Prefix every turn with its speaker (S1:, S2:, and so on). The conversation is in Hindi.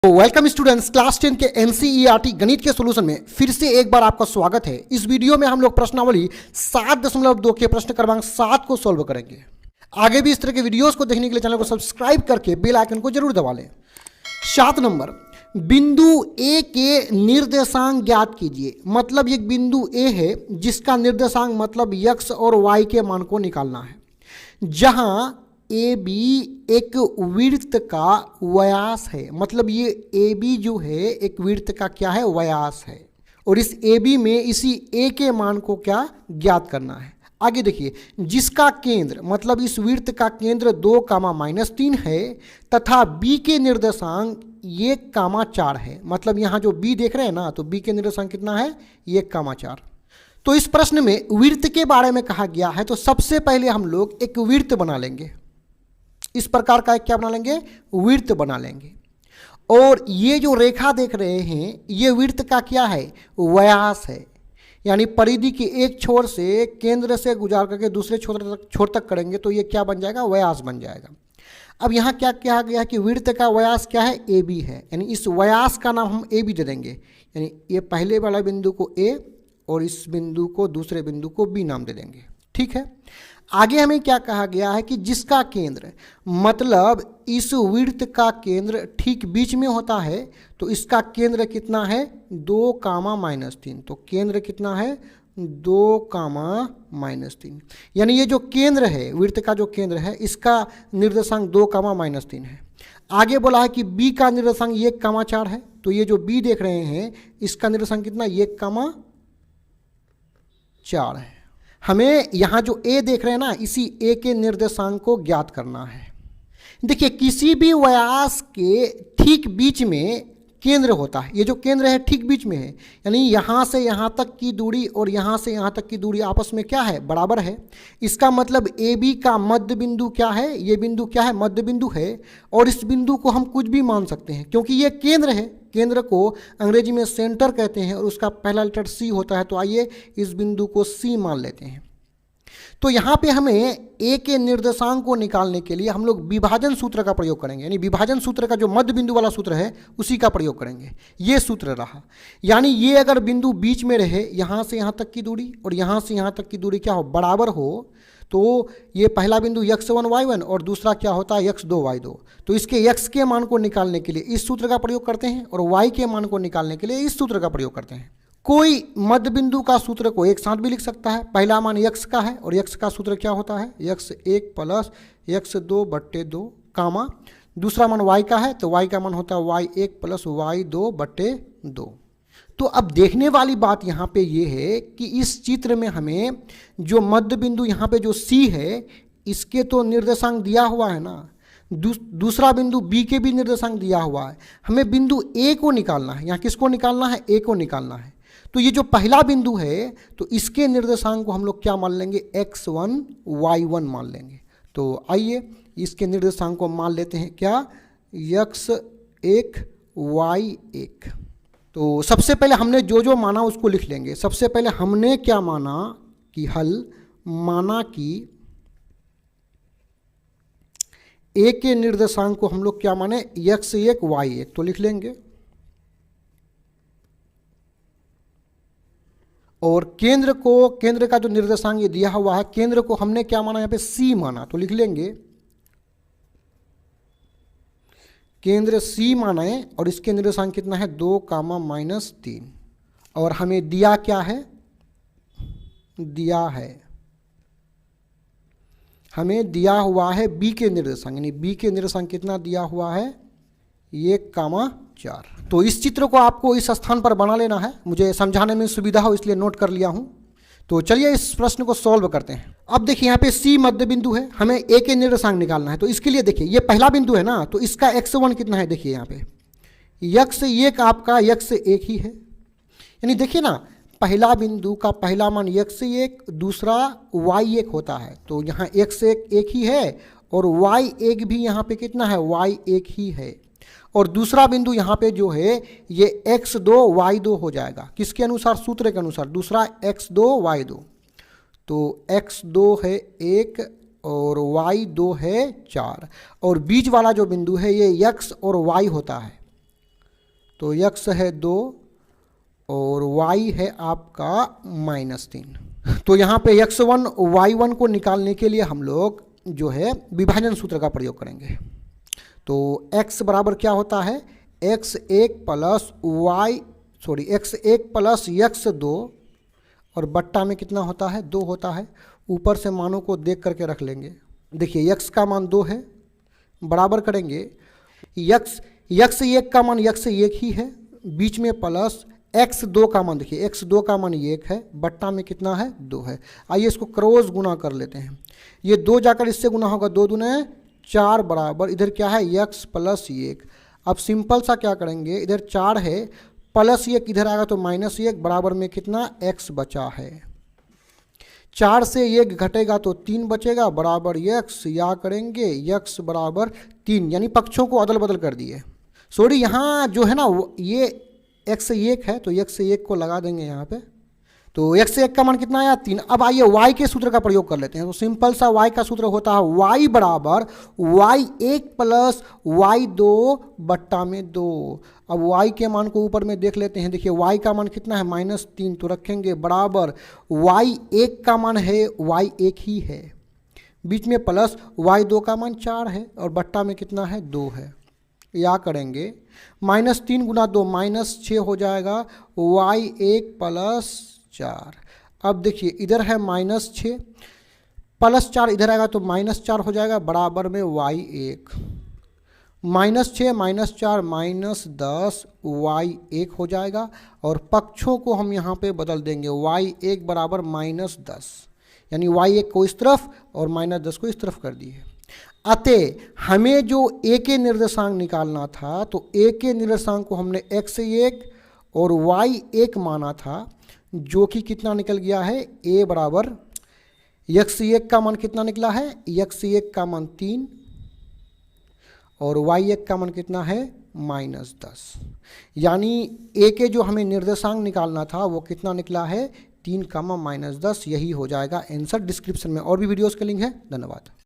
S1: तो वेलकम स्टूडेंट्स, क्लास 10 के एनसीईआरटी गणित के सॉल्यूशन में फिर से एक बार आपका स्वागत है। इस वीडियो में हम लोग प्रश्नावली 7.2 के प्रश्न क्रमांक 7 को सॉल्व करेंगे। आगे भी इस तरह के वीडियोस को देखने के लिए चैनल को सब्सक्राइब करके बेल आइकन को जरूर दबा लें। 7 नंबर, बिंदु ए के निर्देशांक ज्ञात कीजिए। मतलब एक बिंदु ए है जिसका निर्देशांक मतलब x और y के मान को निकालना है, जहां ए बी एक वृत्त का व्यास है। मतलब ये ए बी जो है एक वृत्त का क्या है, व्यास है। और इस ए बी में इसी ए के मान को क्या ज्ञात करना है। आगे देखिए, जिसका केंद्र मतलब इस वृत्त का केंद्र 2, -3 है तथा बी के निर्देशांक 1, 4 है। मतलब यहाँ जो बी देख रहे हैं ना, तो बी के निर्देशांक कितना है, 1, 4। तो इस प्रश्न में वृत्त के बारे में कहा गया है, तो सबसे पहले हम लोग एक वृत्त बना लेंगे। इस प्रकार का एक क्या बना लेंगे, वृत्त बना लेंगे। और ये जो रेखा देख रहे हैं, ये वृत्त का क्या है, व्यास है। यानी परिधि के एक छोर से केंद्र से गुजार करके दूसरे छोर तक करेंगे तो ये क्या बन जाएगा, व्यास बन जाएगा। अब यहाँ क्या कहा गया है कि वृत्त का व्यास क्या है, ए बी है। यानी इस व्यास का नाम हम ए बी दे देंगे। यानी ये पहले वाला बिंदु को ए और इस बिंदु को, दूसरे बिंदु को बी नाम दे देंगे। ठीक है। आगे हमें क्या कहा गया है कि जिसका केंद्र मतलब इस वृत्त का केंद्र ठीक बीच में होता है, तो इसका केंद्र कितना है, 2, -3। तो केंद्र कितना है, 2, -3। यानी ये जो केंद्र है, वृत्त का जो केंद्र है, इसका निर्देशांक 2, -3 है। आगे बोला है कि बी का निर्देशांक 1, 4 है। तो ये जो बी देख रहे हैं, इसका निर्देशांक कितना, 1, 4 है। हमें यहाँ जो ए देख रहे हैं ना, इसी ए के निर्देशांक को ज्ञात करना है। देखिए, किसी भी व्यास के ठीक बीच में केंद्र होता है। ये जो केंद्र है ठीक बीच में है, यानी यहाँ से यहाँ तक की दूरी और यहाँ से यहाँ तक की दूरी आपस में क्या है, बराबर है। इसका मतलब ए बी का मध्य बिंदु क्या है, ये बिंदु क्या है, मध्य बिंदु है। और इस बिंदु को हम कुछ भी मान सकते हैं क्योंकि ये केंद्र है। केंद्र को अंग्रेजी में सेंटर कहते हैं और उसका पहला लेटर सी होता है। तो आइए इस बिंदु को सी मान लेते हैं। तो यहाँ पे हमें ए के निर्देशांक को निकालने के लिए हम लोग विभाजन सूत्र का प्रयोग करेंगे। यानी विभाजन सूत्र का जो मध्य बिंदु वाला सूत्र है, उसी का प्रयोग करेंगे। ये सूत्र रहा। यानी ये अगर बिंदु बीच में रहे, यहाँ से यहाँ तक की दूरी और यहाँ से यहाँ तक की दूरी क्या हो, बराबर हो, तो ये पहला बिंदु x1 y1 और दूसरा क्या होता है, x2 y2। तो इसके x के मान को निकालने के लिए इस सूत्र का प्रयोग करते हैं और y के मान को निकालने के लिए इस सूत्र का प्रयोग करते हैं। कोई मध्य बिंदु का सूत्र को एक साथ भी लिख सकता है। पहला मान x का है और x का सूत्र क्या होता है, x1 + x2/2 कामा। दूसरा मान y का है तो y का मान होता है y1 + y2/2। तो अब देखने वाली बात यहाँ पे ये है कि इस चित्र में हमें जो मध्य बिंदु यहाँ पे जो C है, इसके तो निर्देशांक दिया हुआ है ना। दूसरा बिंदु B के भी निर्देशांक दिया हुआ है। हमें बिंदु A को निकालना है। यहाँ किसको निकालना है, A को निकालना है। तो ये जो पहला बिंदु है, तो इसके निर्देशांक को हम लोग क्या मान लेंगे, x1 y1 मान लेंगे। तो आइए इसके निर्देशांक को मान लेते हैं, क्या, x1 y1। तो सबसे पहले हमने जो जो माना उसको लिख लेंगे। सबसे पहले हमने क्या माना कि हल माना कि ए के निर्देशांक को हम लोग क्या माने, x1 y1। तो लिख लेंगे। और केंद्र को, केंद्र का जो निर्देशांक ये दिया हुआ है, केंद्र को हमने क्या माना, यहाँ पे C माना। तो लिख लेंगे केंद्र C माना है और इसके निर्देशांक कितना है, 2, -3। और हमें दिया क्या है, हमें दिया हुआ है B के निर्देशांक। यानी B के निर्देशांक कितना दिया हुआ है, 1, 4। तो इस चित्र को आपको इस स्थान पर बना लेना है। मुझे समझाने में सुविधा हो इसलिए नोट कर लिया हूँ। तो चलिए इस प्रश्न को सॉल्व करते हैं। अब देखिए, यहाँ पे C मध्य बिंदु है, हमें A के निर्देशांक निकालना है। तो इसके लिए देखिए, ये पहला बिंदु है ना, तो इसका x1 कितना है, देखिए यहाँ पे x1 आपका x1 ही है। यानी देखिए ना, पहला बिंदु का पहला मान x1, दूसरा y1 होता है। तो यहाँ x1 1 ही है और y1 भी यहाँ पे कितना है, y1 ही है। और दूसरा बिंदु यहाँ पे जो है ये x2 y2 हो जाएगा। किसके अनुसार, सूत्र के अनुसार, दूसरा x2 y2। तो x2 है 1 और y2 है 4। और बीच वाला जो बिंदु है ये x और y होता है। तो x है 2 और y है आपका -3। तो यहाँ पे x1 y1 को निकालने के लिए हम लोग जो है विभाजन सूत्र का प्रयोग करेंगे। तो x बराबर क्या होता है, x1 plus x1 plus x2 और बट्टा में कितना होता है, 2 होता है। ऊपर से मानों को देख करके रख लेंगे। देखिए x का मान 2 है, बराबर करेंगे x1 का मान x1 ही है, बीच में प्लस x2 का मान, देखिए x2 का मान 1 है, बट्टा में कितना है, 2 है। आइए इसको क्रॉस गुना कर लेते हैं। ये 2 जाकर इससे गुना होगा, 2 दूने 4 बराबर इधर क्या है x प्लस 1। अब सिंपल सा क्या करेंगे, इधर 4 है प्लस 1 इधर आएगा तो -1 बराबर में कितना x बचा है। 4 से 1 घटेगा तो 3 बचेगा बराबर x, या करेंगे x बराबर 3, यानी पक्षों को अदल बदल कर दिए। सॉरी यहाँ जो है ना ये x1 है तो x1 को लगा देंगे यहाँ पे, तो x1 का मान कितना आया, 3। अब आइए y के सूत्र का प्रयोग कर लेते हैं। तो सिंपल सा y का सूत्र होता है y बराबर y1 प्लस y2 बट्टा में 2। अब y के मान को ऊपर में देख लेते हैं। देखिए y का मान कितना है, -3, तो रखेंगे बराबर y1 का मान है y1 ही है, बीच में प्लस y2 का मान 4 है और बट्टा में कितना है, 2 है। या करेंगे -3 गुना 2 -6 हो जाएगा, y1 प्लस 4। अब देखिए इधर है -6 प्लस 4 इधर आएगा तो -4 हो जाएगा बराबर में y1, -6 -4 -10 y1 हो जाएगा। और पक्षों को हम यहाँ पे बदल देंगे, y1 बराबर -10, यानी y1 को इस तरफ और -10 को इस तरफ कर दिए। अतः हमें जो a के निर्देशांक निकालना था, तो a के निर्देशांक को हमने x1 और y1 माना था, जो कि कितना निकल गया है, a बराबर x1 का मान कितना निकला है, x1 का मान 3 और y1 का मान कितना है, -10। यानी a के जो हमें निर्देशांक निकालना था वो कितना निकला है, 3, -10। यही हो जाएगा आंसर। डिस्क्रिप्शन में और भी वीडियोस के लिंक है। धन्यवाद।